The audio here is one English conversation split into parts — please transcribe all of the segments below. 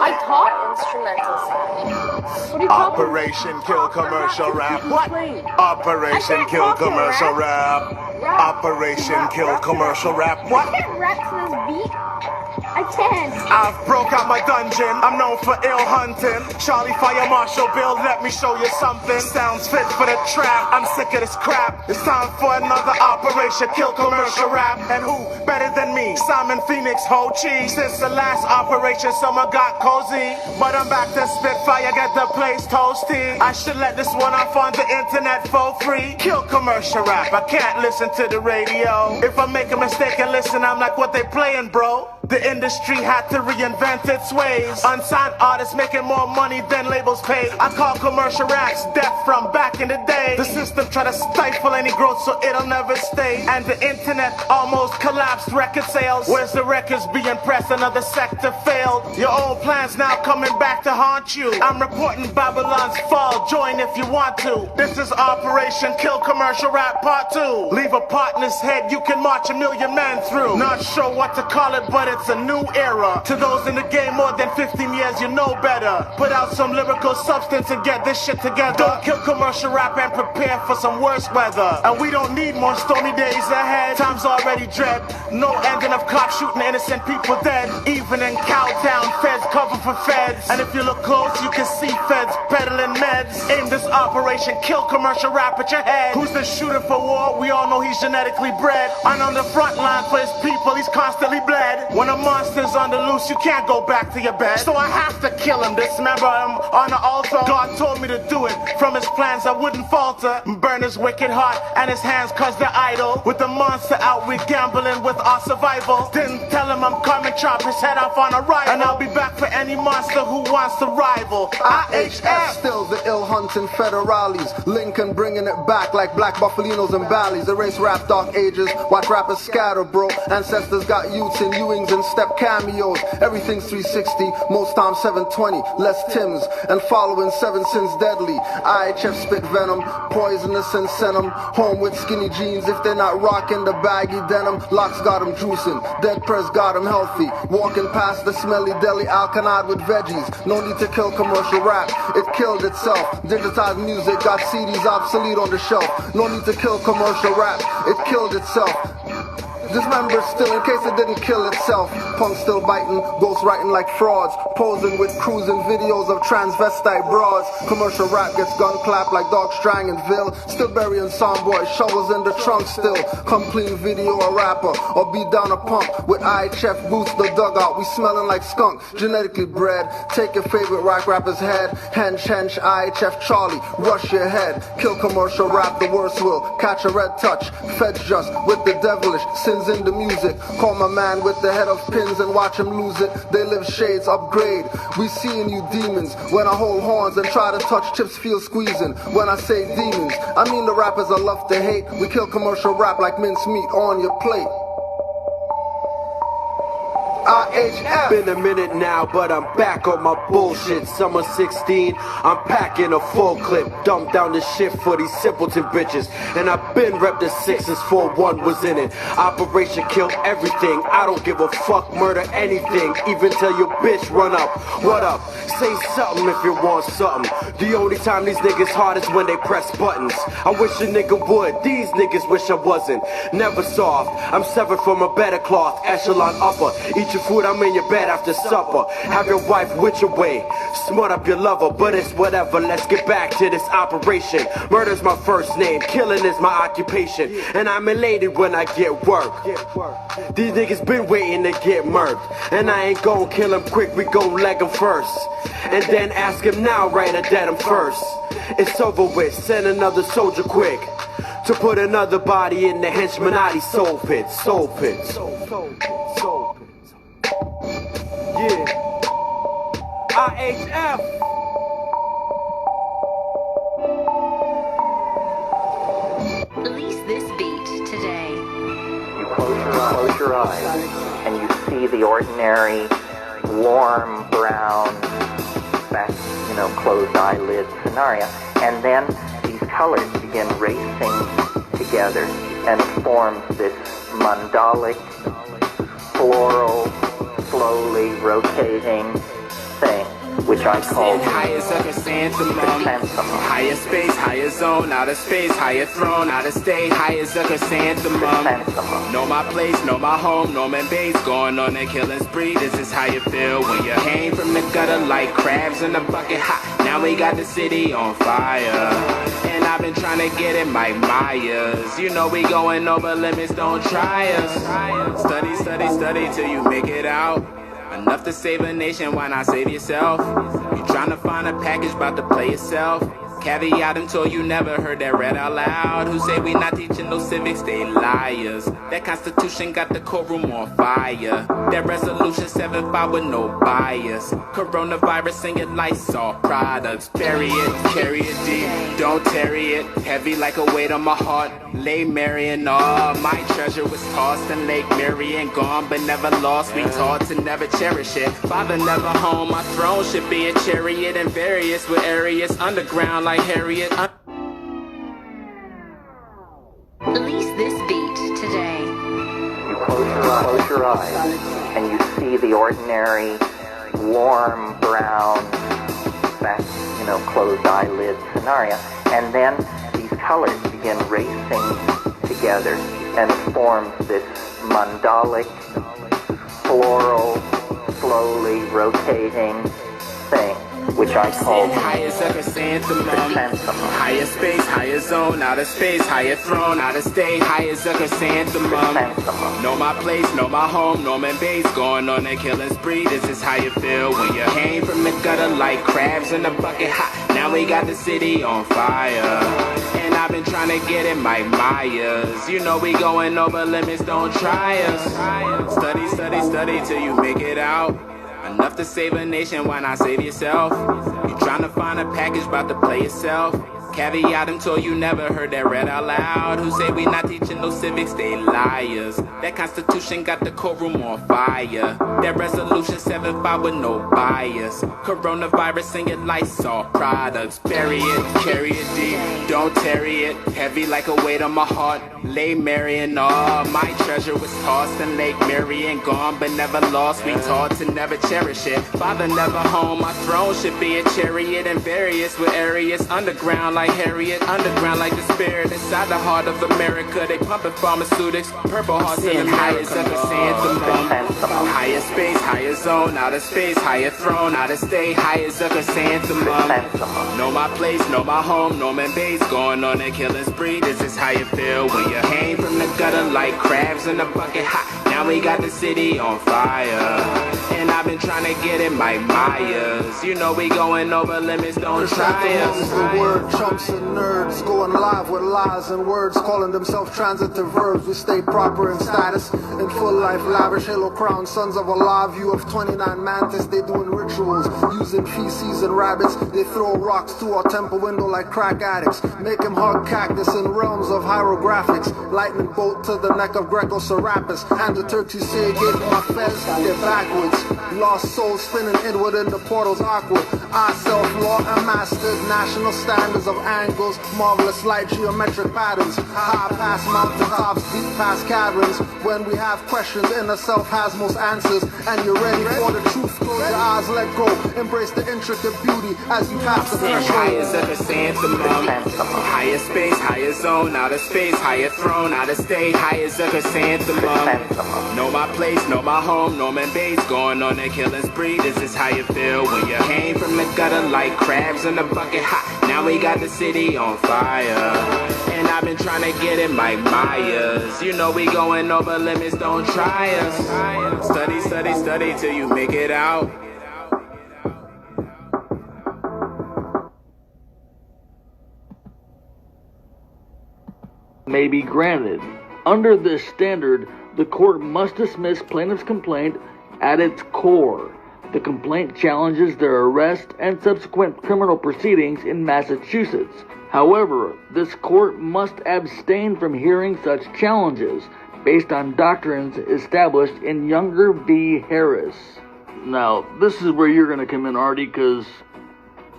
I taught instrumental set. What do you call Operation Kill Commercial Rap. What? Operation Kill Commercial Rap. Operation Kill Commercial Rap. What? I can't rap to this beat. I can't. I've broke out my dungeon. I'm known for ill hunting. Charlie Fire Marshal Bill, let me show you something. Sounds fit for the trap. I'm sick of this crap. It's time for another Operation Kill Commercial Rap. And who better than me? Simon Phoenix, Ho Chi. Since the last operation, someone got cozy. But I'm back to spit fire, get the place toasty. I should let this one off on the internet for free. Kill commercial rap. I can't listen to the radio. If I make a mistake and listen, I'm like, what they playing, bro? The industry had to reinvent its ways. Unsigned artists making more money than labels pay. I call commercial raps death from back in the day. The system try to stifle any growth so it'll never stay. And the internet almost collapsed record sales. Where's the records being pressed? Another sector failed. Your own plans now coming back to haunt you. I'm reporting Babylon's fall. Join if you want to. This is Operation Kill Commercial Rap Part 2. Leave a partner's head you can march 1 million men through. Not sure what to call it, but it's a new era. To those in the game more than 15 years, you know better. Put out some lyrical substance and get this shit together. Don't kill commercial rap and prepare for some worse weather. And we don't need more stormy days ahead. Time's already dread. No ending of cops shooting innocent people dead. Even in Cowtown, feds cover for feds. And if you look close, you can see feds peddling meds. Aim this Operation Kill Commercial Rap at your head. Who's the shooter for war? We all know he's genetically bred. And on the front line for his people, he's constantly bled. When a monster's on the loose, you can't go back to your bed. So I have to kill him, dismember him on the altar. God told me to do it. From his plans, I wouldn't falter. Burn his wicked heart and his hands cause they're idle. With the monster out, we gambling with our survival. Didn't tell him I'm coming, chop his head off on arrival. And I'll be back for any monster who wants to rival. IHF. Still the ill hunting federales. Lincoln bringing it back like black buffalinos and valleys. Erase rap dark ages, watch rappers scatter, bro. Ancestors got youths and Ewings and step cameos. Everything's 360, most times 720. Less Tims and following 7 sins deadly. IHF spit venom, poisonous and send 'em home with skinny jeans if they're not rocking the baggy denim. Locks got 'em juicing, dead press got 'em healthy. Walking past the smelly deli alkanad with veggies. No need to kill commercial rap, it killed itself. Digitized music got CDs obsolete on the shelf. No need to kill commercial rap, it killed itself. Dismember still in case it didn't kill itself. Punk still biting, ghost writing like frauds. Posing with cruising videos of transvestite broads. Commercial rap gets gun clapped like Dog Strang in Ville. Still burying soundboy shovels in the trunk still. Come clean video a rapper or beat down a punk. With IHF boots the dugout, we smelling like skunk. Genetically bred, take your favorite rock rapper's head. Hench, IHF Charlie, rush your head. Kill commercial rap, the worst will. Catch a red touch, feds just with the devilish sins in the music. Call my man with the head of pins and watch him lose it. They live shades, upgrade. We seeing you demons. When I hold horns and try to touch chips, feel squeezing. When I say demons, I mean the rappers I love to hate. We kill commercial rap like mincemeat on your plate. IHF. Been a minute now, but I'm back on my bullshit. Summer 16, I'm packing a full clip. Dump down the shit for these simpleton bitches. And I've been rep the 6 since 4-1 was in it. Operation kill everything. I don't give a fuck, murder anything. Even tell your bitch run up. What up? Say something if you want something. The only time these niggas hard is when they press buttons. I wish a nigga would. These niggas wish I wasn't. Never soft. I'm severed from a better cloth. Echelon upper. Eat your food, I'm in your bed after supper. Have your wife with your way. Smut up your lover, but it's whatever. Let's get back to this operation. Murder's my first name, killing is my occupation. And I'm elated when I get work. These niggas been waiting to get murked. And I ain't gon' kill him quick, we gon' leg him first. And then ask him now, right, or dead him first. It's over with, send another soldier quick. To put another body in the henchmanati soul pit, soul pit, soul pit, soul pit. Yeah, IHF. Release this beat today. You close your eyes and you see the ordinary warm brown, closed eyelid scenario. And then these colors begin racing together and form this mandalic, floral, slowly rotating thing, which I call highest chrysanthemum, higher space, higher zone, outer space, higher throne, outer state, highest chrysanthemum. Know my place, know my home, Norman Bates, going on a killing spree. This is how you feel when you came from the gutter like crabs in a bucket hot. Now we got the city on fire, and I've been trying to get it Mike Myers. You know we going over limits, don't try us. Study, study, study till you make it out. Enough to save a nation, why not save yourself? You tryna find a package, about to play yourself. Caveat until you never heard that read out loud. Who say we not teaching no civics, they liars. That constitution got the courtroom on fire. That resolution 7-5 with no bias. Coronavirus and your Lysol products. Bury it, carry it deep, don't tarry it. Heavy like a weight on my heart. Lay Marion, oh, my treasure was tossed in Lake Marion. Gone but never lost, we taught to never cherish it. Father never home, my throne should be a chariot. And various with areas underground like Harriet. Release this beat today. you close your eyes and you see the ordinary warm brown, closed eyelid scenario. And then these colors begin racing together and form this mandalic, floral, slowly rotating thing, which I call highest chrysanthemum, higher space, higher zone, outer space, higher throne, outer state, highest chrysanthemum. Know my place, know my home, Norman Bates, going on a killing spree. This is how you feel when you came from the gutter like crabs in a bucket hot. Now we got the city on fire, and I've been trying to get it Mike Myers. You know we going over limits, don't try us. Study, study, study till you make it out. Enough to save a nation, why not save yourself? You tryna find a package, about to play yourself. Caveat until you never heard that read out loud. Who say we not teaching no civics, they liars. That constitution got the courtroom on fire. That resolution 7-5 with no bias. Coronavirus and your Lysol products. Bury it, carry it deep, don't tarry it. Heavy like a weight on my heart. Lay Marion, oh, my treasure was tossed in Lake Marion. Gone but never lost, we taught to never cherish it. Father never home, my throne should be a chariot. And various with areas underground like Harriet, underground like the spirit. Inside the heart of America, they pumping pharmaceutics. Purple hearts in highest chrysanthemum. Higher space, higher zone, outer space, higher throne, outer state, highest chrysanthemum. Know my place, know my home, Norman Bates, going on a killing spree. This is how you feel when you came from the gutter like crabs in a bucket hot. Now we got the city on fire, and I've been trying to get it Mike Myers. You know we going over limits, don't try us. The word chumps and nerds going live with lies and words, calling themselves transitive verbs. We stay proper in status, in full life, lavish, halo crown, sons of Allah, view of 29 mantis. They doing rituals, using feces and rabbits. They throw rocks to our temple window like crack addicts. Make them hug cactus in realms of hieroglyphics. Lightning bolt to the neck of Greco-Serapis. And the Turks say gave my fez, they're backwards. Lost souls spinning inward in the portals awkward. I self-law and mastered national standards of angles, marvelous light geometric patterns. High past mountaintops, deep past caverns. When we have questions, inner self has most answers. And you're ready for the truth, close your eyes, let go. Embrace the intricate beauty as you pass the threshold. Highest chrysanthemum, higher space, higher zone, outer space, higher throne, outer state, highest chrysanthemum. Know my place, know my home, Norman Bates, going on a killing spree. This is how you feel when you came from the gutter like crabs in a bucket hot. Now we got the city on fire, and I've been trying to get it Mike Myers. You know we going over limits, don't try us. Study, study, study till you make it out. May be granted. Under this standard, the court must dismiss plaintiff's complaint at its core. The complaint challenges their arrest and subsequent criminal proceedings in Massachusetts. However, this court must abstain from hearing such challenges based on doctrines established in Younger v. Harris. Now, this is where you're going to come in, Artie, because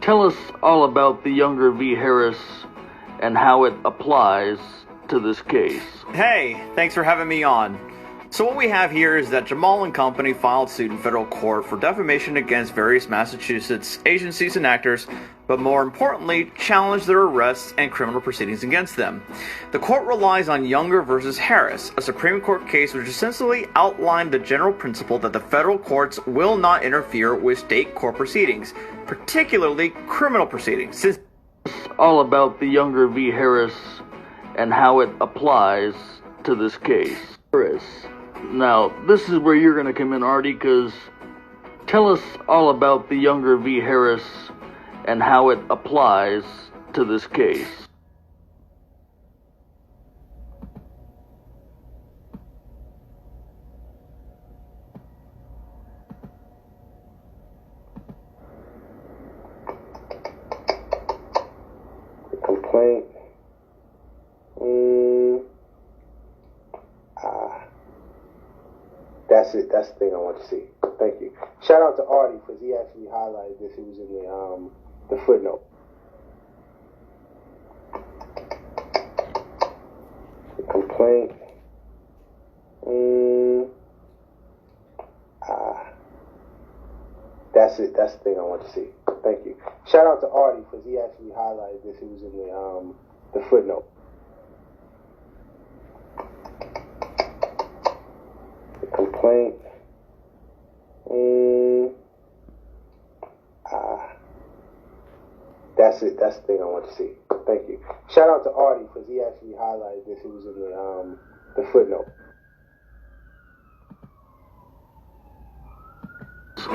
tell us all about the Younger v. Harris and how it applies to this case. Hey, thanks for having me on. So what we have here is that Jamal and company filed suit in federal court for defamation against various Massachusetts agencies and actors, but more importantly, challenged their arrests and criminal proceedings against them. The court relies on Younger versus Harris, a Supreme Court case which essentially outlined the general principle that the federal courts will not interfere with state court proceedings, particularly criminal proceedings. Since all about the Younger v. Harris and how it applies to this case. Harris. Now, this is where you're going to come in, Artie, because tell us all about the Younger v. Harris and how it applies to this case. Complaint. That's it. That's the thing I want to see. Thank you. Shout out to Artie because he actually highlighted this. It was in the footnote. Complaint. That's it. That's the thing I want to see. Thank you. Shout out to Artie because he actually highlighted this. It was in the footnote. Complaint. That's it. That's the thing I want to see. Thank you. Shout out to Artie because he actually highlighted this. It was in the footnote.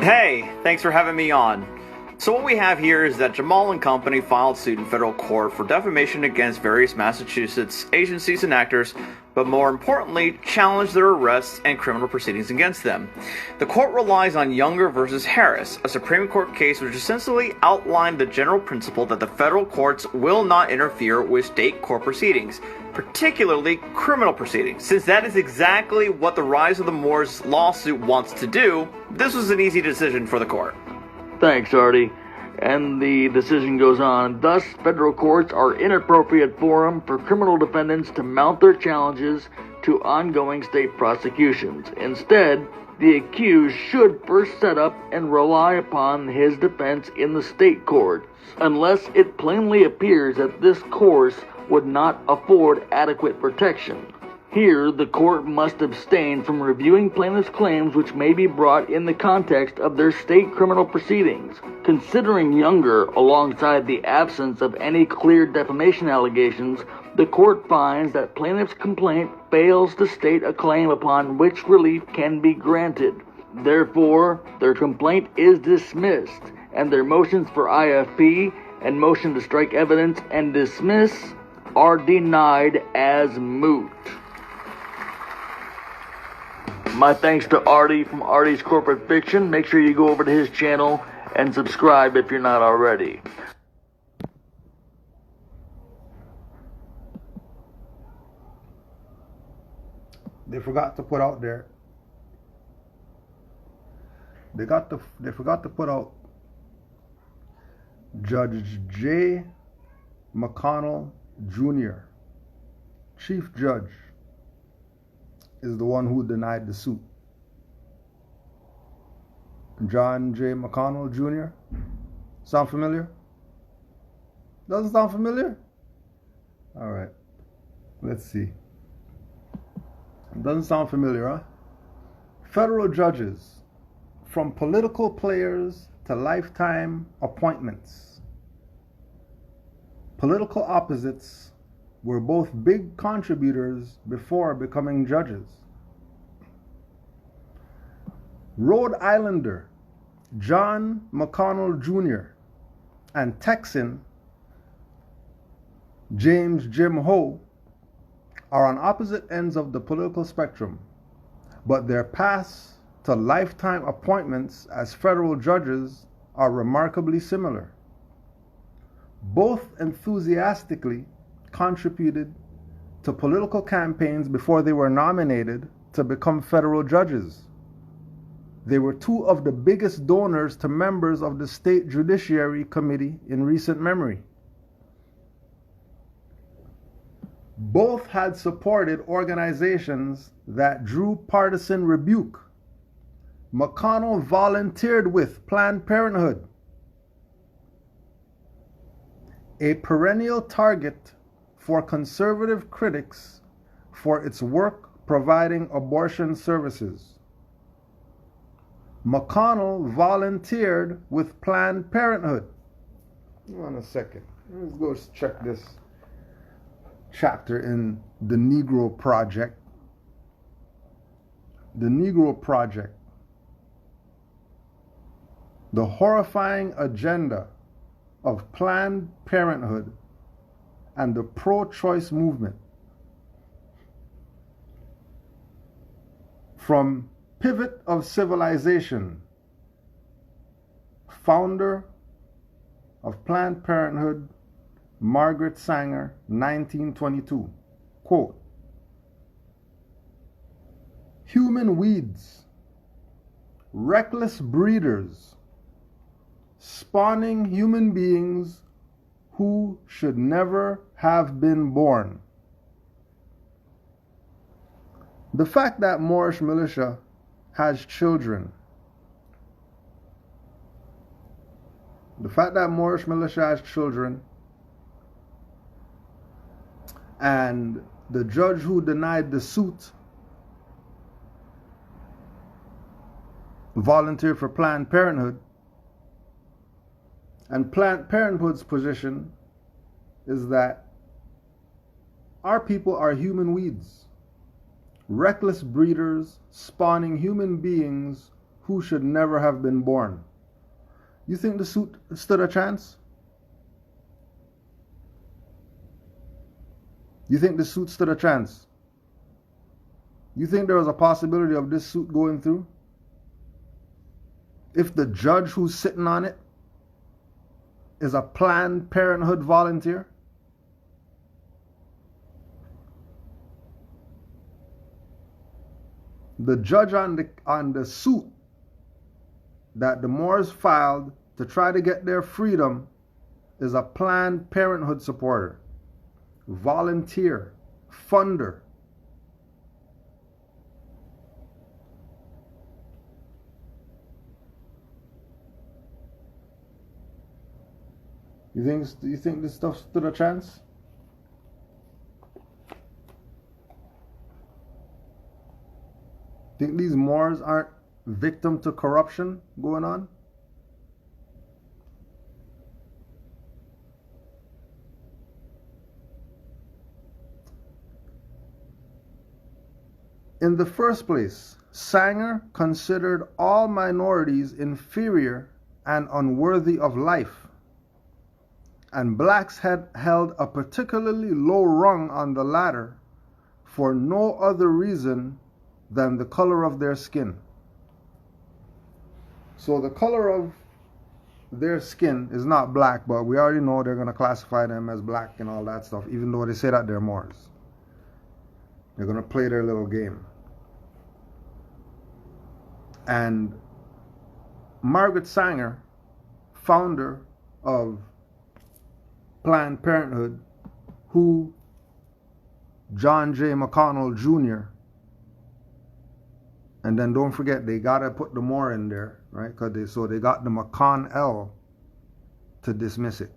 Hey, thanks for having me on. So what we have here is that Jamal and company filed suit in federal court for defamation against various Massachusetts agencies and actors, but more importantly, challenged their arrests and criminal proceedings against them. The court relies on Younger versus Harris, a Supreme Court case which essentially outlined the general principle that the federal courts will not interfere with state court proceedings, particularly criminal proceedings. Since that is exactly what the Rise of the Moors lawsuit wants to do, this was an easy decision for the court. Thanks, Artie. And the decision goes on, thus federal courts are inappropriate forum for criminal defendants to mount their challenges to ongoing state prosecutions. Instead, the accused should first set up and rely upon his defense in the state courts, unless it plainly appears that this course would not afford adequate protection. Here, the court must abstain from reviewing plaintiffs' claims which may be brought in the context of their state criminal proceedings. Considering Younger, alongside the absence of any clear defamation allegations, the court finds that plaintiff's complaint fails to state a claim upon which relief can be granted. Therefore, their complaint is dismissed, and their motions for IFP and motion to strike evidence and dismiss are denied as moot. My thanks to Artie from Artie's Corporate Fiction. Make sure you go over to his channel and subscribe if you're not already. They forgot to put out there. They forgot to put out Judge J. McConnell Jr., Chief Judge, is the one who denied the suit. John J. McConnell Jr. Sound familiar? Doesn't sound familiar? All right. Let's see. Doesn't sound familiar, huh? Federal judges, from political players to lifetime appointments. Political opposites were both big contributors before becoming judges. Rhode Islander John McConnell Jr. and Texan James Jim Ho are on opposite ends of the political spectrum, but their paths to lifetime appointments as federal judges are remarkably similar. Both enthusiastically contributed to political campaigns before they were nominated to become federal judges. They were two of the biggest donors to members of the State Judiciary Committee in recent memory. Both had supported organizations that drew partisan rebuke. McConnell volunteered with Planned Parenthood, a perennial target for conservative critics for its work providing abortion services. McConnell volunteered with Planned Parenthood. Hold on a second. Let's go check this chapter in The Negro Project. The Negro Project. The horrifying agenda of Planned Parenthood and the pro-choice movement. From Pivot of Civilization, founder of Planned Parenthood, Margaret Sanger, 1922. Quote, human weeds, reckless breeders, spawning human beings who should never have been born. The fact that Moorish militia has children, and the judge who denied the suit volunteered for Planned Parenthood, and Planned Parenthood's position is that our people are human weeds, reckless breeders spawning human beings who should never have been born. You think the suit stood a chance? You think the suit stood a chance? You think there was a possibility of this suit going through? If the judge who's sitting on it is a Planned Parenthood volunteer? The judge on the suit that the Moors filed to try to get their freedom is a Planned Parenthood supporter, volunteer, funder. You think this stuff stood a chance? Think these Moors aren't victim to corruption going on? In the first place, Sanger considered all minorities inferior and unworthy of life, and blacks had held a particularly low rung on the ladder for no other reason than the color of their skin. So the color of their skin is not black, but we already know they're going to classify them as black and all that stuff, even though they say that they're Moors. They're going to play their little game. And Margaret Sanger, founder of Planned Parenthood, who John J. McConnell Jr., and then don't forget, they got to put the Moor in there, right? So they got the McConnell to dismiss it.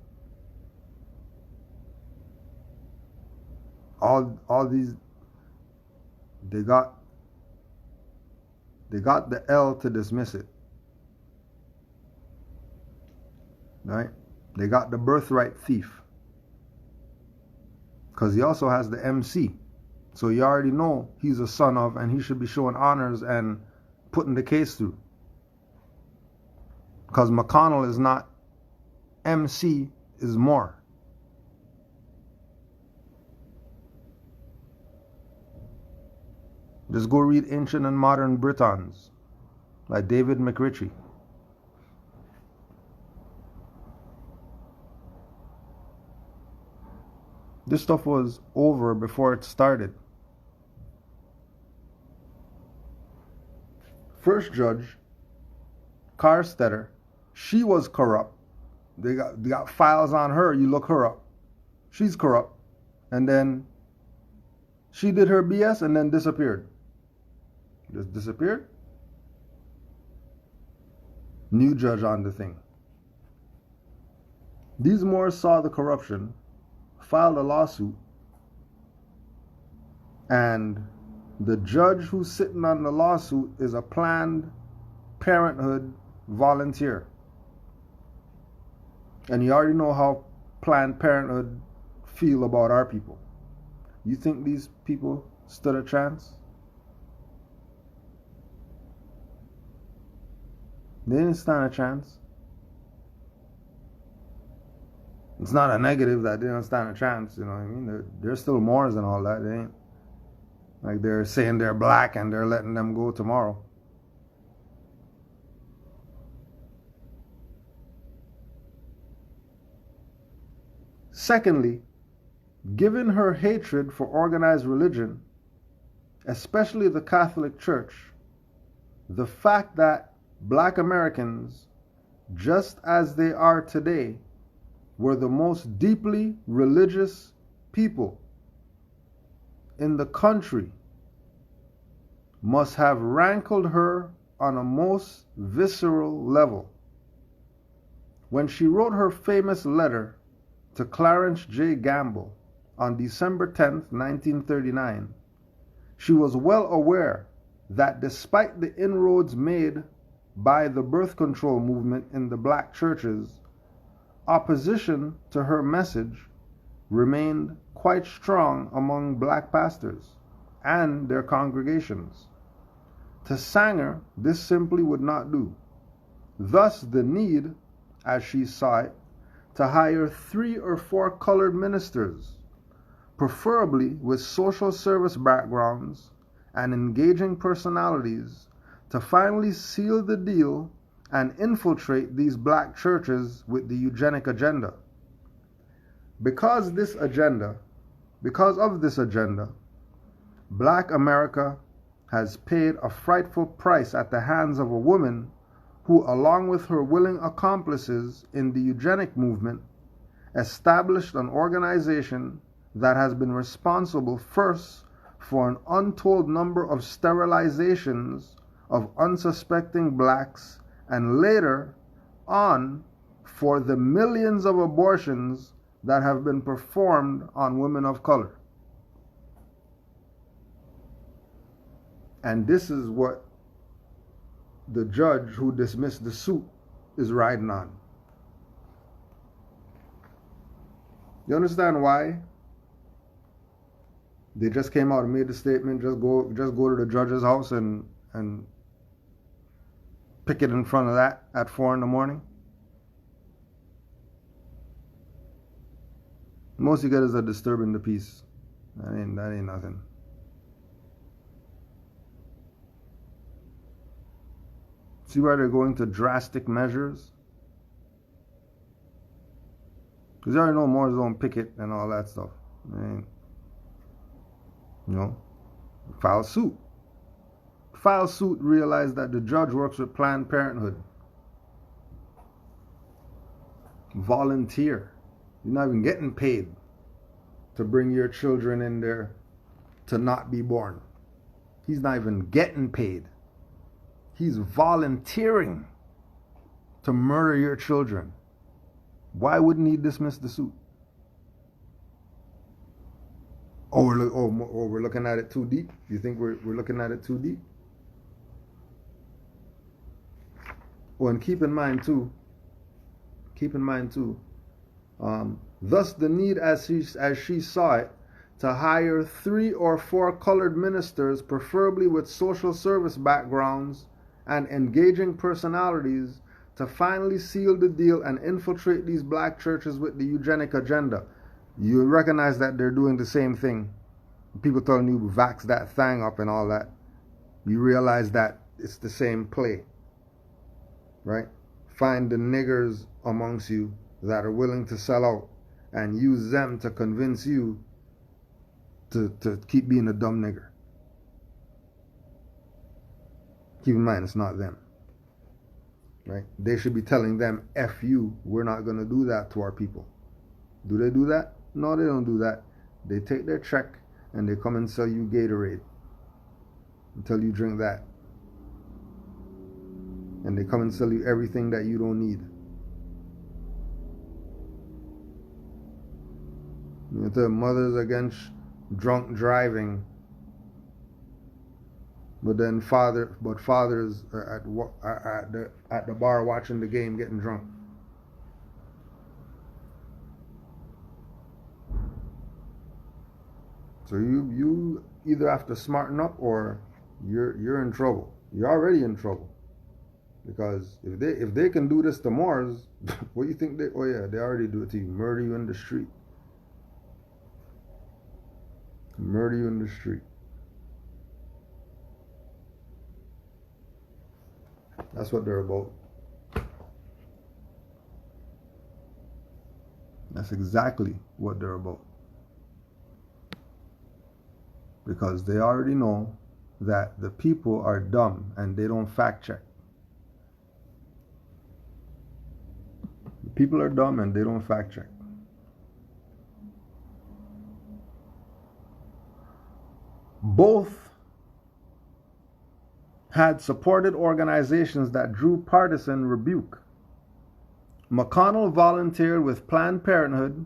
All these, they got the L to dismiss it, right? They got the birthright thief, because he also has the MC. So you already know he's a son of, and he should be showing honors and putting the case through. Because McConnell is not, MC is more. Just go read Ancient and Modern Britons, like David McRitchie. This stuff was over before it started. First judge Carstetter, she was corrupt. They got files on her. You look her up. She's corrupt. And then she did her BS and then disappeared. Just disappeared. New judge on the thing. These Moors saw the corruption, filed a lawsuit, and the judge who's sitting on the lawsuit is a Planned Parenthood volunteer. And you already know how Planned Parenthood feel about our people. You think these people stood a chance? They didn't stand a chance. It's not a negative that they don't stand a chance, you know what I mean? They're still Moors and all that. They ain't like they're saying they're black and they're letting them go tomorrow. Secondly, given her hatred for organized religion, especially the Catholic Church, the fact that black Americans, just as they are today, were the most deeply religious people in the country, must have rankled her on a most visceral level. When she wrote her famous letter to Clarence J. Gamble on December 10th, 1939, she was well aware that despite the inroads made by the birth control movement in the black churches, opposition to her message remained quite strong among black pastors and their congregations. To Sanger, this simply would not do. Thus, the need, as she saw it, to hire 3 or 4 colored ministers, preferably with social service backgrounds and engaging personalities, to finally seal the deal and infiltrate these black churches with the eugenic agenda. Because of this agenda, black America has paid a frightful price at the hands of a woman who, along with her willing accomplices in the eugenic movement, established an organization that has been responsible first for an untold number of sterilizations of unsuspecting blacks, and later on for the millions of abortions that have been performed on women of color. And this is what the judge who dismissed the suit is riding on. You understand why they just came out and made the statement, just go to the judge's house and picket in front of that at 4 in the morning? Most you get is a disturbing the peace. That ain't nothing. See why they're going to drastic measures? Because you already know Moors don't picket and all that stuff. I mean, file suit. File suit, realize that the judge works with Planned Parenthood. Volunteer. You're not even getting paid to bring your children in there to not be born. He's not even getting paid. He's volunteering to murder your children. Why wouldn't he dismiss the suit? We're looking at it too deep? You think we're looking at it too deep? Oh, and keep in mind too, thus the need as she saw it, to hire 3 or 4 colored ministers, preferably with social service backgrounds and engaging personalities, to finally seal the deal and infiltrate these black churches with the eugenic agenda. You recognize that they're doing the same thing. People telling you vax that thing up and all that. You realize that it's the same play, right? Find the niggers amongst you that are willing to sell out and use them to convince you to keep being a dumb nigger. Keep in mind, it's not them. right? They should be telling them, F you, we're not going to do that to our people. Do they do that? No, they don't do that. They take their check and they come and sell you Gatorade until you drink that. And they come and sell you everything that you don't need. You know, the mothers against drunk driving, but then fathers are at the bar watching the game getting drunk. So you either have to smarten up or you're in trouble. You're already in trouble. Because if they can do this to Moors, what do you think they already do it to you. Murder you in the street. Murder you in the street. That's what they're about. That's exactly what they're about. Because they already know that the people are dumb and they don't fact check. The people are dumb and they don't fact check. Both had supported organizations that drew partisan rebuke. McConnell volunteered with Planned Parenthood,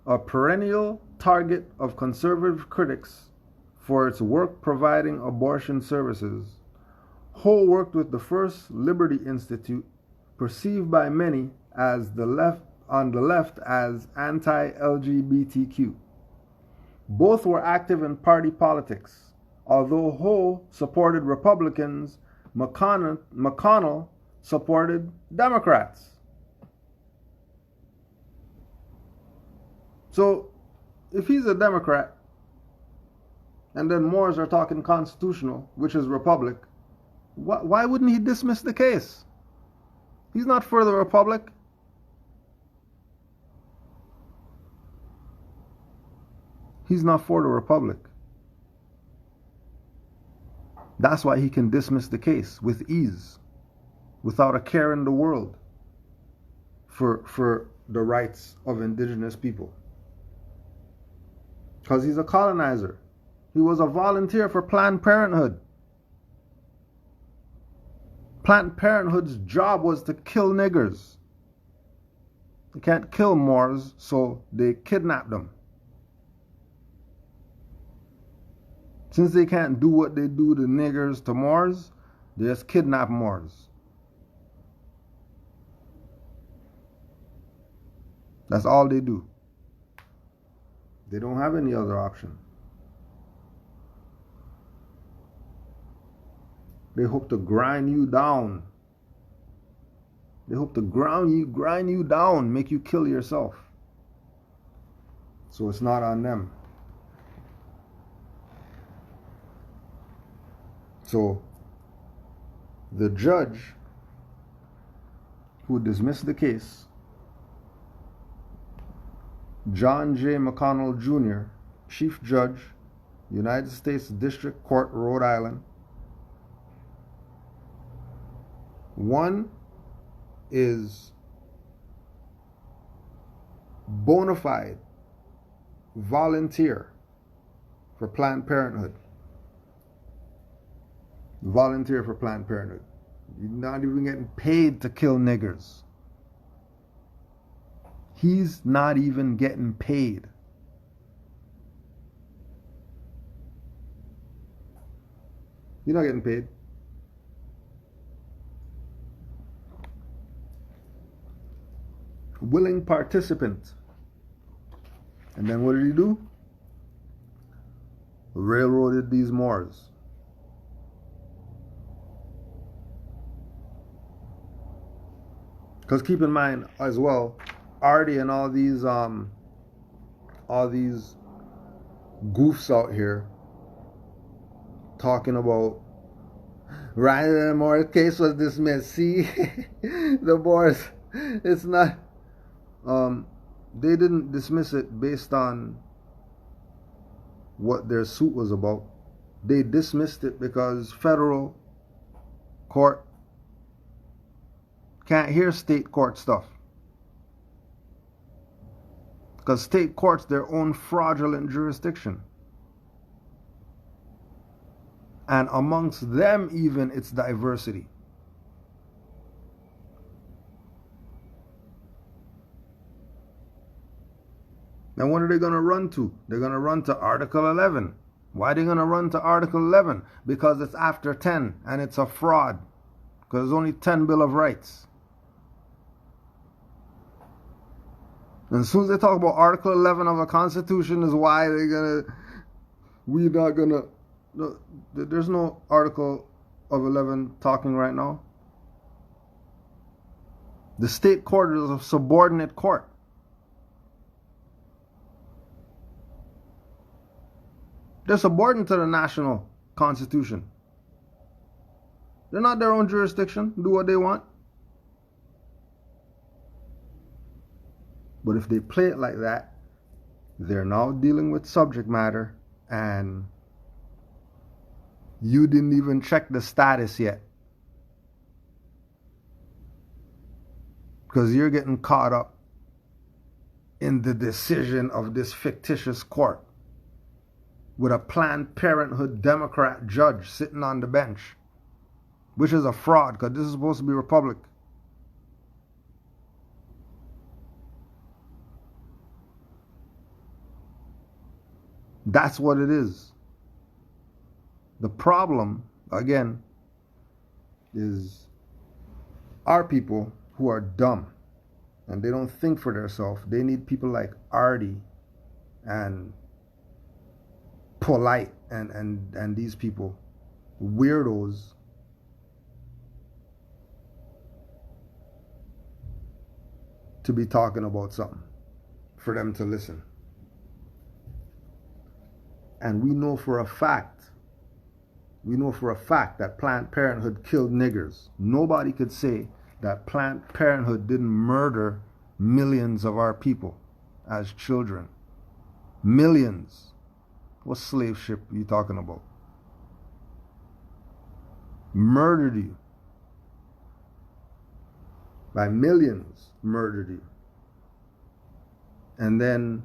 a perennial target of conservative critics for its work providing abortion services. Ho worked with the First Liberty Institute, perceived by many as on the left as anti-LGBTQ. Both were active in party politics. Although Ho supported Republicans, McConnell supported Democrats. So, if he's a Democrat, and then Moors are talking constitutional, which is republic, why wouldn't he dismiss the case? He's not for the republic. He's not for the republic. That's why he can dismiss the case with ease, without a care in the world for the rights of indigenous people. Because he's a colonizer. He was a volunteer for Planned Parenthood. Planned Parenthood's job was to kill niggers. They can't kill Moors, so they kidnap them. Since they can't do what they do to niggers to Moors, they just kidnap Moors. That's all they do. They don't have any other option. They hope to grind you down. They hope to grind you down, make you kill yourself. So it's not on them. So the judge who dismissed the case, John J. McConnell Jr., Chief Judge, United States District Court, Rhode Island. One is bona fide volunteer for Planned Parenthood. Volunteer for Planned Parenthood. You're not even getting paid to kill niggers. He's not even getting paid. You're not getting paid. Willing participant. And then what did he do? Railroaded these Moors. Because keep in mind as well, Artie and all these goofs out here talking about Ryan and Moore's case was dismissed. See, the Moors, it's not. They didn't dismiss it based on what their suit was about. They dismissed it because federal court can't hear state court stuff. Because state court's their own fraudulent jurisdiction. And amongst them even, it's diversity. Now what are they going to run to? They're going to run to Article 11. Why are they going to run to Article 11? Because it's after 10 and it's a fraud. Because there's only 10 Bill of Rights. And as soon as they talk about Article 11 of the Constitution is why they're going to, we're not going to, no, there's no Article of 11 talking right now. The state court is a subordinate court. They're subordinate to the national constitution. They're not their own jurisdiction. Do what they want. But if they play it like that, they're now dealing with subject matter and you didn't even check the status yet. Because you're getting caught up in the decision of this fictitious court with a Planned Parenthood Democrat judge sitting on the bench, which is a fraud because this is supposed to be a republic. That's what it is. The problem, again, is our people who are dumb and they don't think for themselves. They need people like Artie and Polite and these people, weirdos, to be talking about something for them to listen. And we know for a fact that Planned Parenthood killed niggers. Nobody could say that Planned Parenthood didn't murder millions of our people as children. Millions. What slave ship are you talking about? Murdered you. By millions, murdered you. And then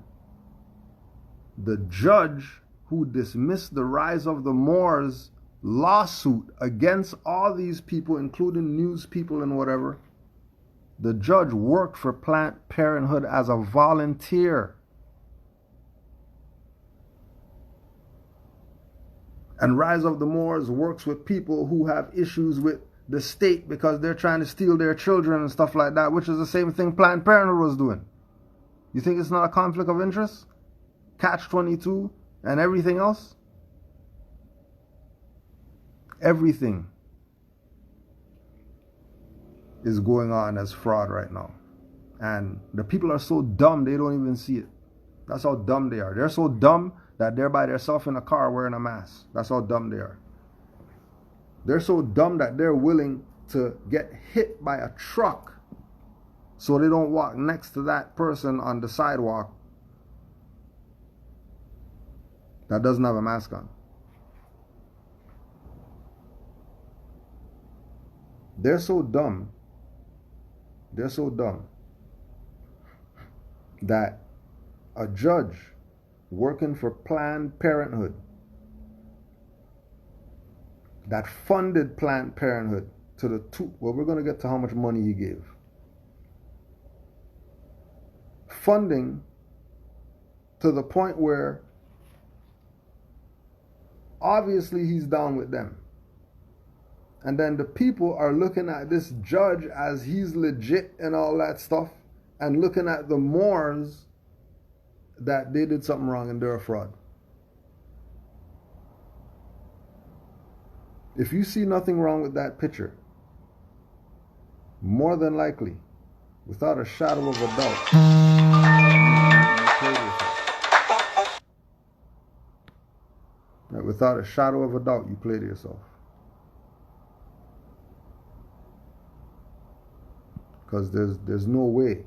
the judge who dismissed the Rise of the Moors lawsuit against all these people, including news people and whatever, the judge worked for Planned Parenthood as a volunteer. And Rise of the Moors works with people who have issues with the state because they're trying to steal their children and stuff like that, which is the same thing Planned Parenthood was doing. You think it's not a conflict of interest? Catch-22 and everything else? Everything is going on as fraud right now. And the people are so dumb they don't even see it. That's how dumb they are. They're so dumb that they're by themselves in a car wearing a mask. That's how dumb they are. They're so dumb that they're willing to get hit by a truck so they don't walk next to that person on the sidewalk that doesn't have a mask on. They're so dumb that a judge working for Planned Parenthood that funded Planned Parenthood to the well, we're going to get to how much money he gave. Funding to the point where obviously he's down with them. And then the people are looking at this judge as he's legit and all that stuff, and looking at the Moors that they did something wrong and they're a fraud. If you see nothing wrong with that picture, more than likely, without a shadow of a doubt, you played yourself. Right, without a shadow of a doubt, you played yourself. Because there's no way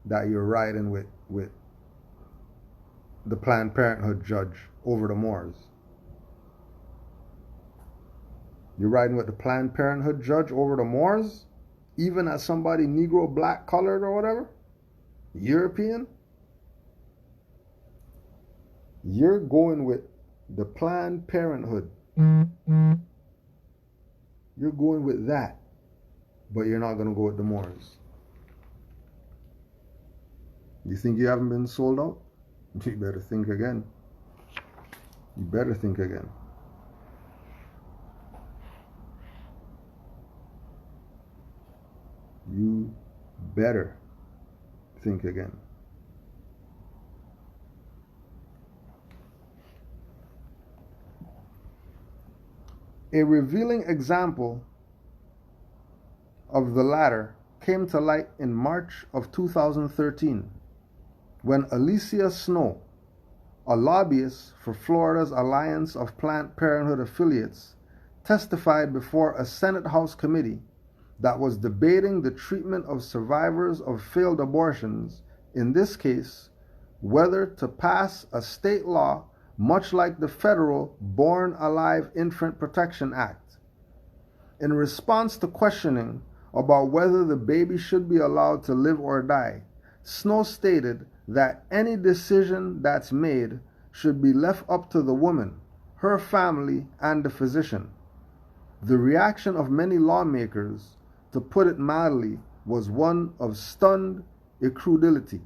that you're riding with the Planned Parenthood judge over the Moors. You're riding with the Planned Parenthood judge over the Moors? even as somebody Negro, black, colored, or whatever, European, you're going with the Planned Parenthood. You're going with that, but you're not going to go with the Moors. You think you haven't been sold out? You better think again. You better think again. You better think again. A revealing example of the latter came to light in March of 2013 when Alicia Snow, a lobbyist for Florida's Alliance of Planned Parenthood Affiliates, testified before a Senate House committee that was debating the treatment of survivors of failed abortions, in this case, whether to pass a state law much like the federal Born Alive Infant Protection Act. In response to questioning about whether the baby should be allowed to live or die, Snow stated that any decision that's made should be left up to the woman, her family, and the physician. The reaction of many lawmakers, to put it mildly, was one of stunned incredulity.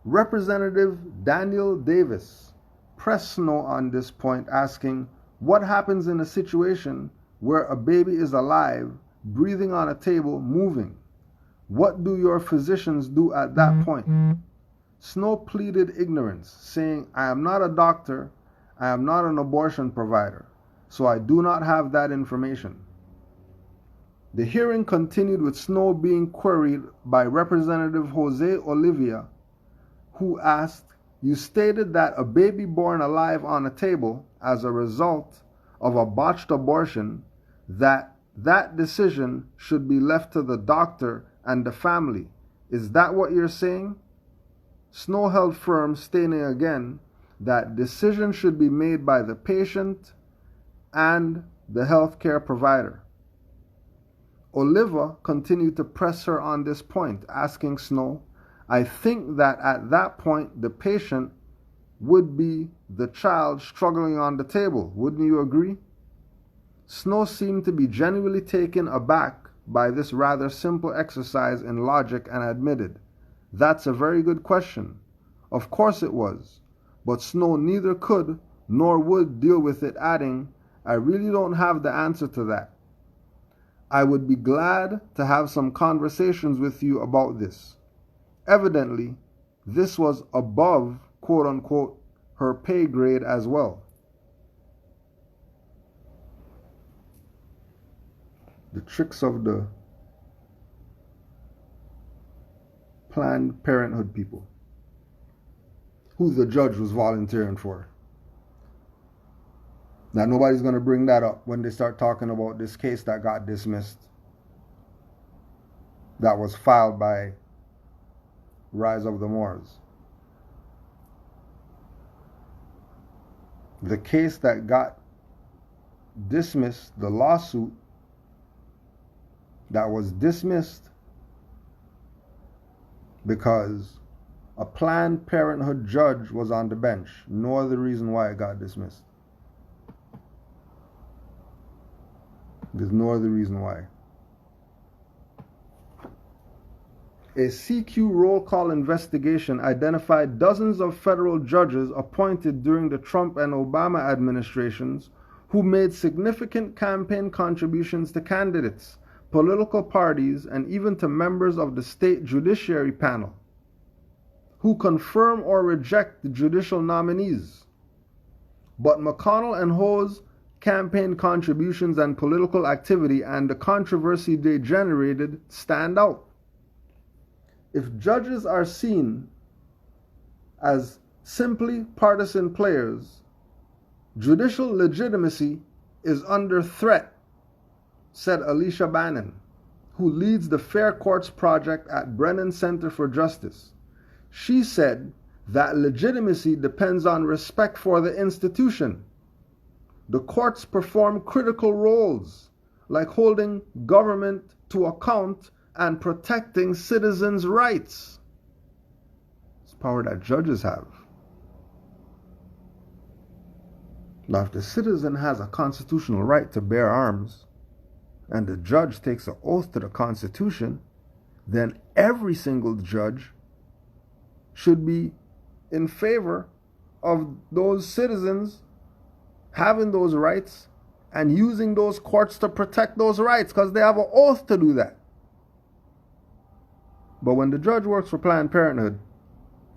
Representative Daniel Davis pressed Snow on this point, asking, what happens in a situation where a baby is alive, breathing on a table, moving? What do your physicians do at that point? Snow pleaded ignorance, saying, I am not a doctor, I am not an abortion provider, so I do not have that information. The hearing continued with Snow being queried by Representative Jose Olivia, who asked, you stated that a baby born alive on a table as a result of a botched abortion, that decision should be left to the doctor and the family. Is that what you're saying? Snow held firm, stating again that decision should be made by the patient and the healthcare provider. Oliva continued to press her on this point, asking Snow, I think that at that point the patient would be the child struggling on the table. Wouldn't you agree? Snow seemed to be genuinely taken aback by this rather simple exercise in logic and admitted, that's a very good question. Of course it was, but Snow neither could nor would deal with it, adding, I really don't have the answer to that. I would be glad to have some conversations with you about this. Evidently, this was above, quote-unquote, her pay grade as well. The tricks of the Planned Parenthood people, who the judge was volunteering for. Now, nobody's going to bring that up when they start talking about this case that got dismissed, that was filed by Rise of the Moors. The case that got dismissed, the lawsuit that was dismissed because a Planned Parenthood judge was on the bench. No other reason why it got dismissed. There's no other reason why. A CQ roll call investigation identified dozens of federal judges appointed during the Trump and Obama administrations who made significant campaign contributions to candidates, political parties, and even to members of the state judiciary panel, who confirm or reject the judicial nominees. But McConnell and Ho's campaign contributions and political activity and the controversy they generated stand out. If judges are seen as simply partisan players, judicial legitimacy is under threat, said Alicia Bannon, who leads the Fair Courts Project at Brennan Center for Justice. She said that legitimacy depends on respect for the institution. The courts perform critical roles, like holding government to account and protecting citizens' rights. It's power that judges have. Now, if the citizen has a constitutional right to bear arms, and the judge takes an oath to the Constitution, then every single judge should be in favor of those citizens having those rights and using those courts to protect those rights, because they have an oath to do that. But when the judge works for Planned Parenthood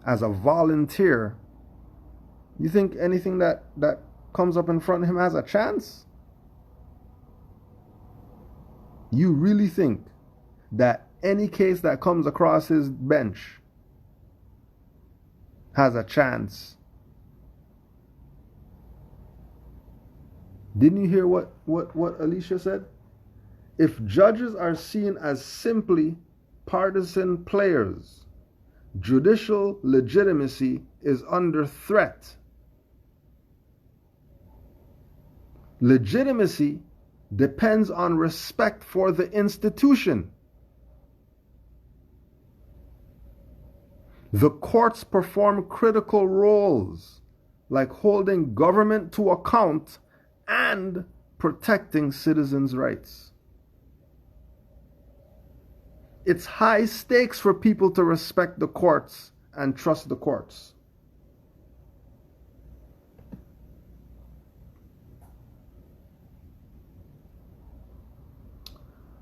as a volunteer, you think anything that comes up in front of him has a chance? You really think that any case that comes across his bench has a chance? Didn't you hear what Alicia said? If judges are seen as simply partisan players, judicial legitimacy is under threat. Legitimacy depends on respect for the institution. The courts perform critical roles like holding government to account and protecting citizens' rights. It's high stakes for people to respect the courts and trust the courts.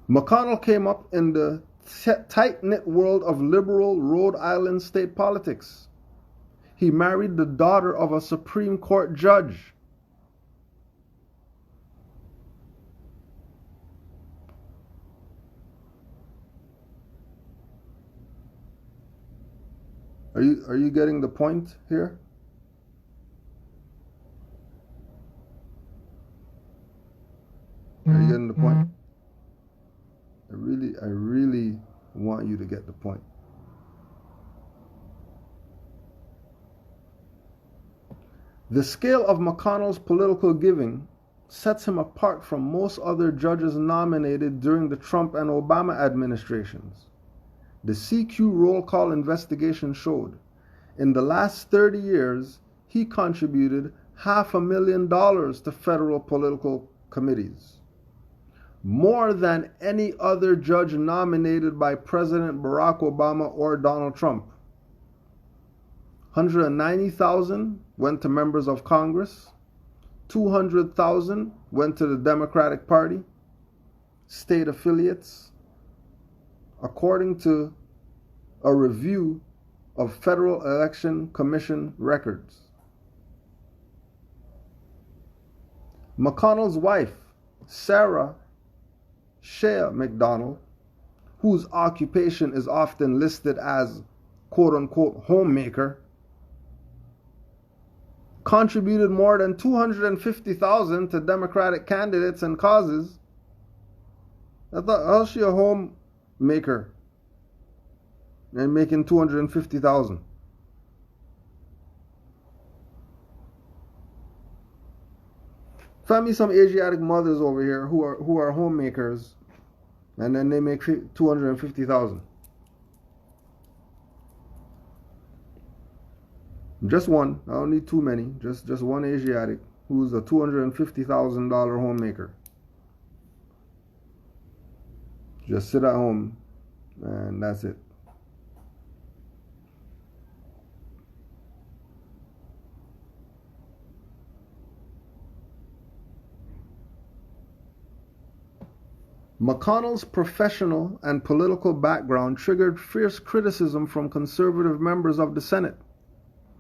McConnell came up in the tight-knit world of liberal Rhode Island state politics. He married the daughter of a Supreme Court judge. Are you getting the point here? Are you getting the point? I really want you to get the point. The scale of McConnell's political giving sets him apart from most other judges nominated during the Trump and Obama administrations. The CQ roll call investigation showed in the last 30 years he contributed $500,000 to federal political committees, more than any other judge nominated by President Barack Obama or Donald Trump. $190,000 went to members of Congress, $200,000 went to the Democratic Party, state affiliates, according to a review of Federal Election Commission records. McConnell's wife, Sarah Shea McDonald, whose occupation is often listed as quote-unquote homemaker, contributed more than $250,000 to Democratic candidates and causes. I thought, how's she a homemaker and making $250,000? Find me some Asiatic mothers over here who are homemakers, and then they make $250,000. Just one. I don't need too many. Just one Asiatic who's a $250,000 homemaker. Just sit at home, and that's it. McConnell's professional and political background triggered fierce criticism from conservative members of the Senate.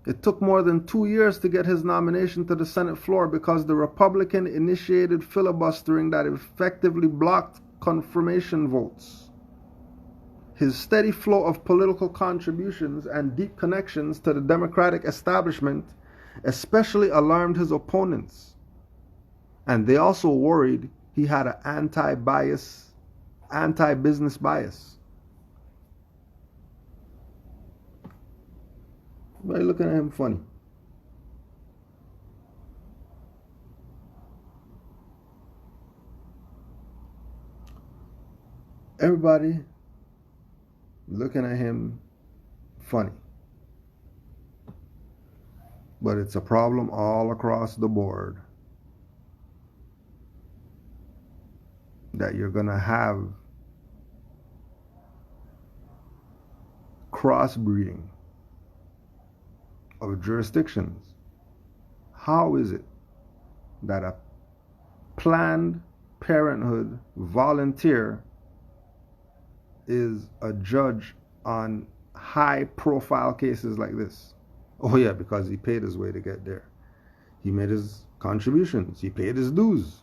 It took more than 2 years to get his nomination to the Senate floor because the Republican-initiated filibustering that effectively blocked confirmation votes. His steady flow of political contributions and deep connections to the Democratic establishment especially alarmed his opponents, and they also worried he had an anti-business bias. Why are you looking at him funny? everybody looking at him funny. But it's a problem all across the board that you're going to have crossbreeding of jurisdictions. How is it that a Planned Parenthood volunteer is a judge on high profile cases like this? Oh yeah, because he paid his way to get there. He made his contributions. He paid his dues.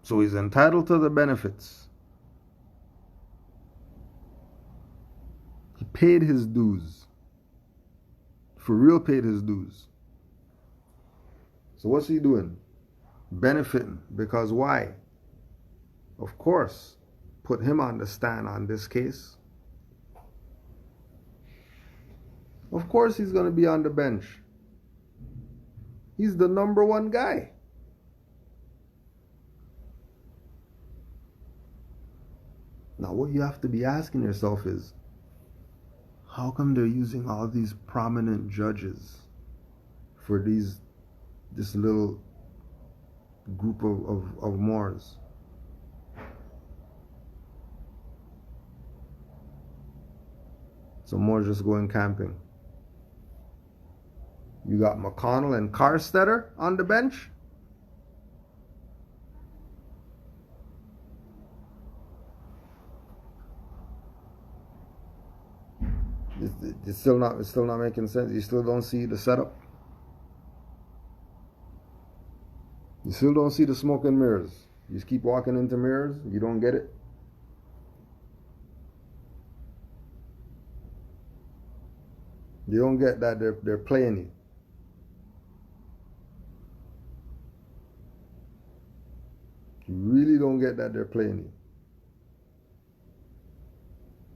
So he's entitled to the benefits. He paid his dues. For real paid his dues. So what's he doing? Benefiting. Because why? Of course, put him on the stand on this case. Of course he's going to be on the bench. He's the number one guy. Now what you have to be asking yourself is, how come they're using all these prominent judges for this little group of Moors? So Moors just going camping. You got McConnell and Carstetter on the bench. It's still not making sense. You still don't see the setup. You still don't see the smoke and mirrors. You just keep walking into mirrors. You don't get it. You don't get that they're playing you. You really don't get that they're playing you.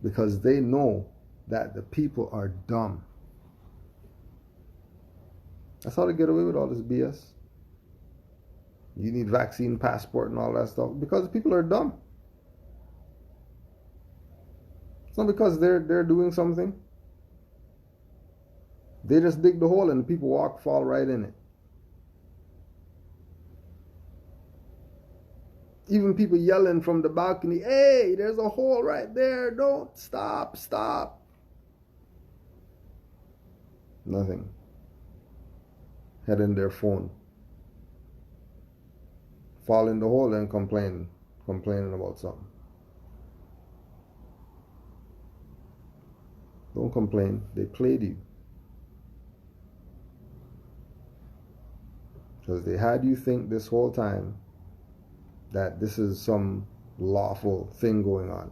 Because they know that the people are dumb. That's how they get away with all this BS. You need vaccine passport and all that stuff. Because people are dumb. It's not because they're doing something. They just dig the hole and the people fall right in it. Even people yelling from the balcony, hey, there's a hole right there. Don't stop. Nothing. Head in their phone. Fall in the hole and complaining about something. Don't complain. They played you. Because they had you think this whole time that this is some lawful thing going on.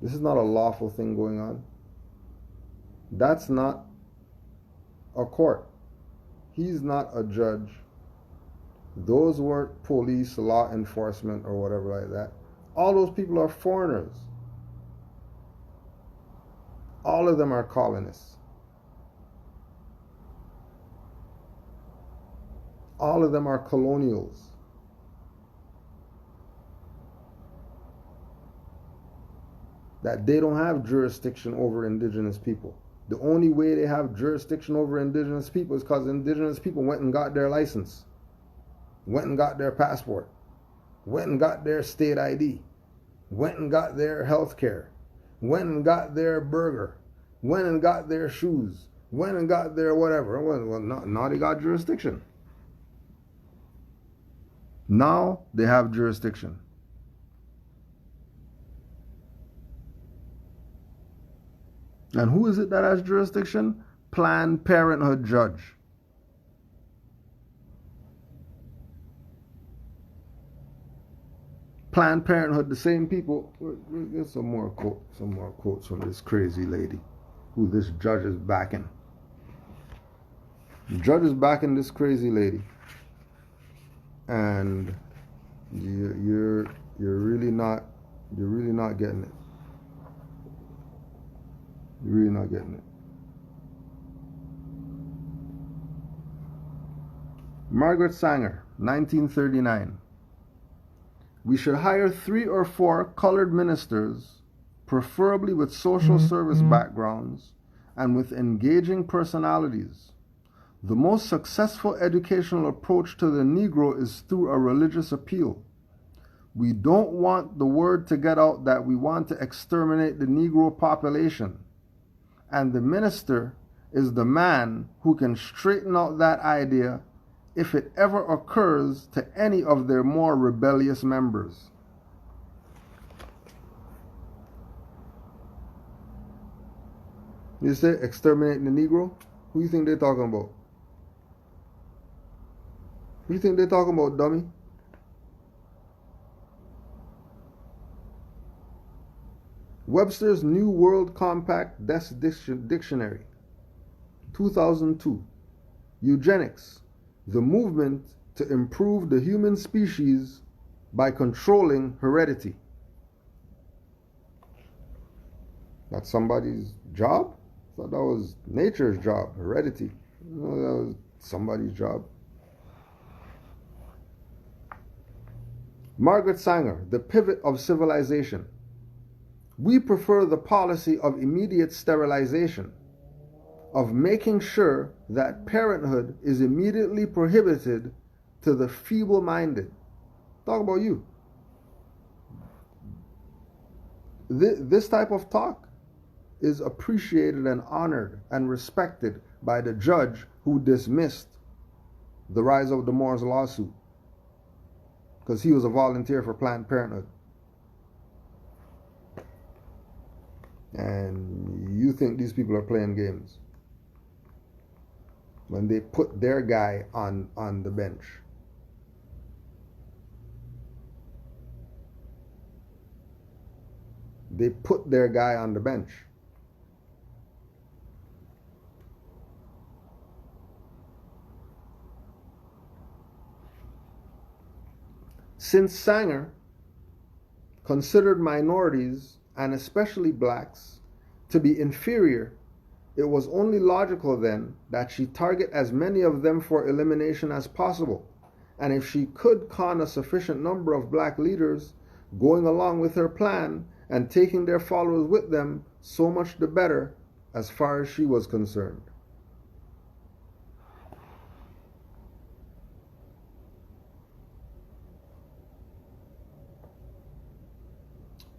This is not a lawful thing going on. That's not a court. He's not a judge. Those weren't police, law enforcement, or whatever like that. All those people are foreigners. All of them are colonists. All of them are colonials. That they don't have jurisdiction over indigenous people. The only way they have jurisdiction over indigenous people is because indigenous people went and got their license, went and got their passport, went and got their state ID, went and got their health care, went and got their burger, went and got their shoes, went and got their whatever. Well, now they got jurisdiction. Now they have jurisdiction. And who is it that has jurisdiction? Planned Parenthood judge. Planned Parenthood, the same people. We'll get some more quotes from this crazy lady, who this judge is backing. The judge is backing this crazy lady, and you're really not getting it. You're really not getting it. Margaret Sanger, 1939. We should hire 3 or 4 colored ministers, preferably with social service backgrounds and with engaging personalities. The most successful educational approach to the Negro is through a religious appeal. We don't want the word to get out that we want to exterminate the Negro population. And the minister is the man who can straighten out that idea if it ever occurs to any of their more rebellious members. You say exterminating the Negro? Who you think they're talking about? Who you think they're talking about, dummy? Webster's New World Compact Dictionary, 2002. Eugenics, the movement to improve the human species by controlling heredity. That's somebody's job? I thought that was nature's job, heredity. No, that was somebody's job. Margaret Sanger, The Pivot of Civilization. We prefer the policy of immediate sterilization, of making sure that parenthood is immediately prohibited to the feeble-minded. Talk about you. This type of talk is appreciated and honored and respected by the judge who dismissed the Rise of the Moors lawsuit because he was a volunteer for Planned Parenthood. And you think these people are playing games when they put their guy on the bench. They put their guy on the bench. Since Sanger considered minorities, and especially blacks, to be inferior, it was only logical then that she target as many of them for elimination as possible. And if she could con a sufficient number of black leaders going along with her plan and taking their followers with them, so much the better as far as she was concerned.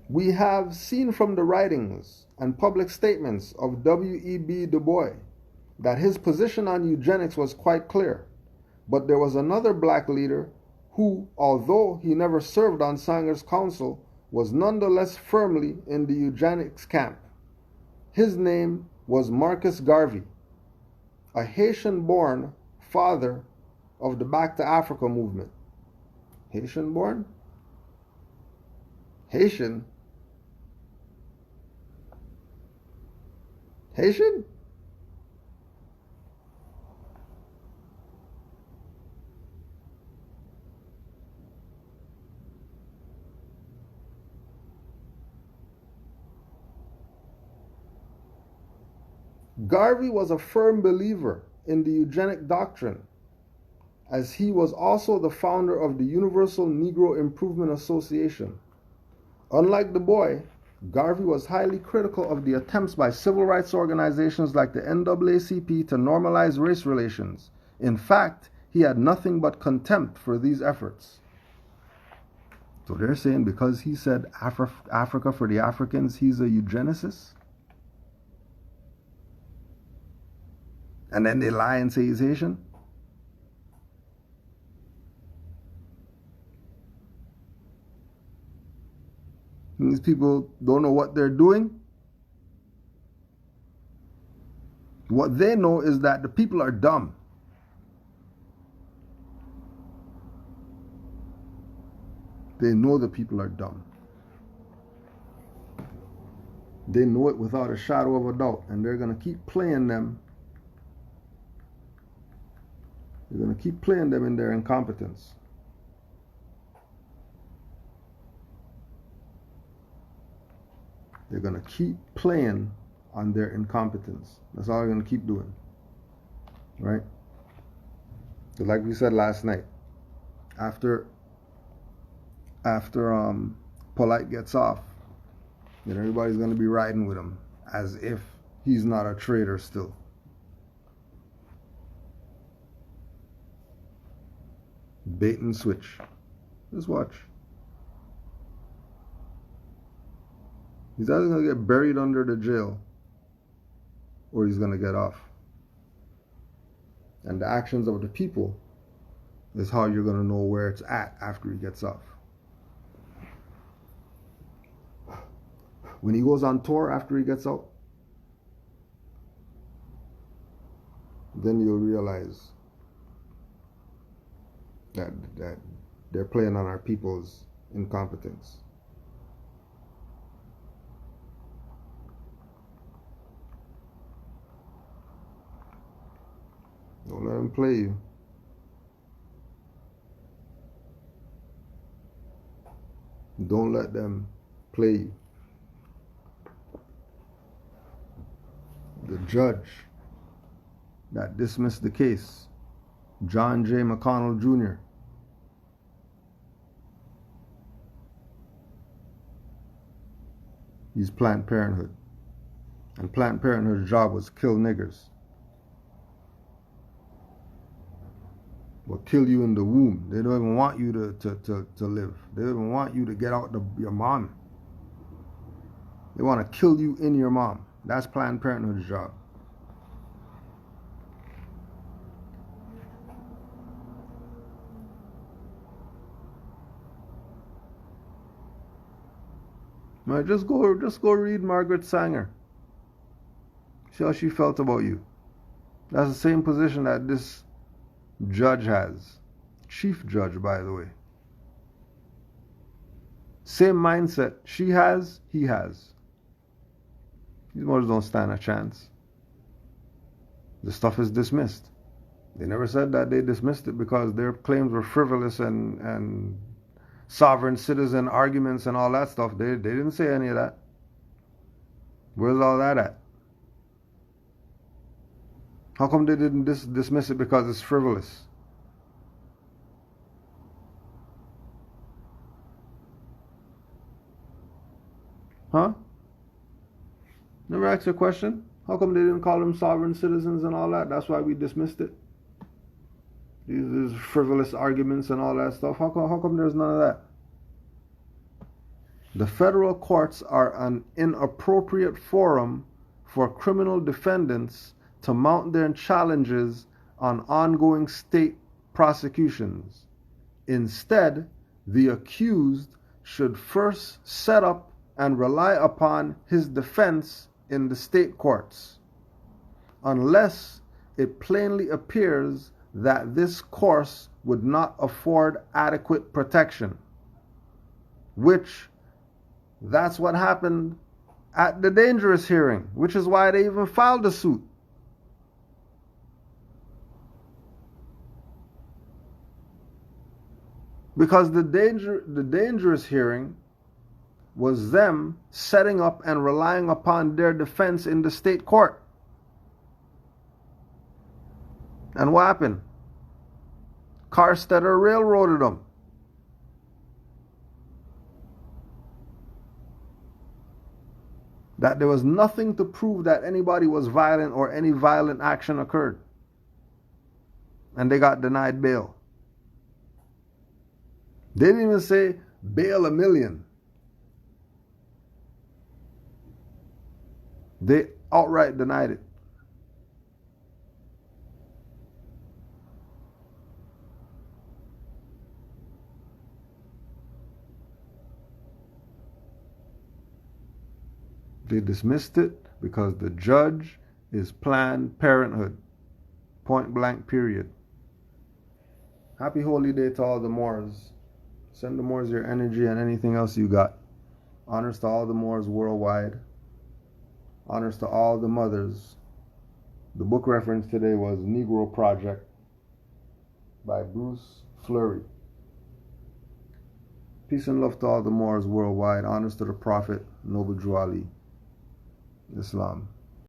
We have seen from the writings and public statements of W.E.B. Du Bois that his position on eugenics was quite clear, but there was another black leader who, although he never served on Sanger's council, was nonetheless firmly in the eugenics camp. His name was Marcus Garvey, a Haitian-born father of the Back to Africa movement. Haitian-born? Haitian? Haitian? Garvey was a firm believer in the eugenic doctrine, as he was also the founder of the Universal Negro Improvement Association. Unlike Du Bois, Garvey was highly critical of the attempts by civil rights organizations like the NAACP to normalize race relations. In fact, he had nothing but contempt for these efforts. So they're saying because he said Africa for the Africans, he's a eugenicist? And then they lie and say he's Haitian? These people don't know what they're doing. What they know is that the people are dumb. They know the people are dumb. They know it without a shadow of a doubt, and they're going to keep playing them. They're going to keep playing them in their incompetence. They're going to keep playing on their incompetence. That's all they're going to keep doing. Right? So like we said last night, after after Polite gets off, then everybody's going to be riding with him as if he's not a traitor still. Bait and switch. Just watch. He's either going to get buried under the jail or he's going to get off. And the actions of the people is how you're going to know where it's at after he gets off. When he goes on tour after he gets out, then you'll realize that they're playing on our people's incompetence. Don't let them play you. Don't let them play you. The judge that dismissed the case, John J. McConnell Jr., he's Planned Parenthood. And Planned Parenthood's job was kill niggers. Will kill you in the womb. They don't even want you to live. They don't even want you to get out your mom. They want to kill you in your mom. That's Planned Parenthood's job. Now just go read Margaret Sanger. See how she felt about you. That's the same position that this judge has. Chief judge, by the way. Same mindset she has, he has. These mothers don't stand a chance. The stuff is dismissed. They never said that they dismissed it because their claims were frivolous and sovereign citizen arguments and all that stuff. They didn't say any of that. Where's all that at? How come they didn't dismiss it because it's frivolous? Huh? Never asked a question? How come they didn't call them sovereign citizens and all that? That's why we dismissed it. These frivolous arguments and all that stuff. How come there's none of that? The federal courts are an inappropriate forum for criminal defendants to mount their challenges on ongoing state prosecutions. Instead, the accused should first set up and rely upon his defense in the state courts, unless it plainly appears that this course would not afford adequate protection, which that's what happened at the dangerous hearing, which is why they even filed the suit. Because the dangerous hearing was them setting up and relying upon their defense in the state court. And what happened? Carstetter railroaded them. That there was nothing to prove that anybody was violent or any violent action occurred. And they got denied bail. They didn't even say bail $1 million. They outright denied it. They dismissed it because the judge is Planned Parenthood. Point blank, period. Happy holy day to all the Moors. Send the Moors your energy and anything else you got. Honors to all the Moors worldwide. Honors to all the mothers. The book reference today was Negro Project by Bruce Fleury. Peace and love to all the Moors worldwide. Honors to the Prophet, Noble Drew Ali. Islam.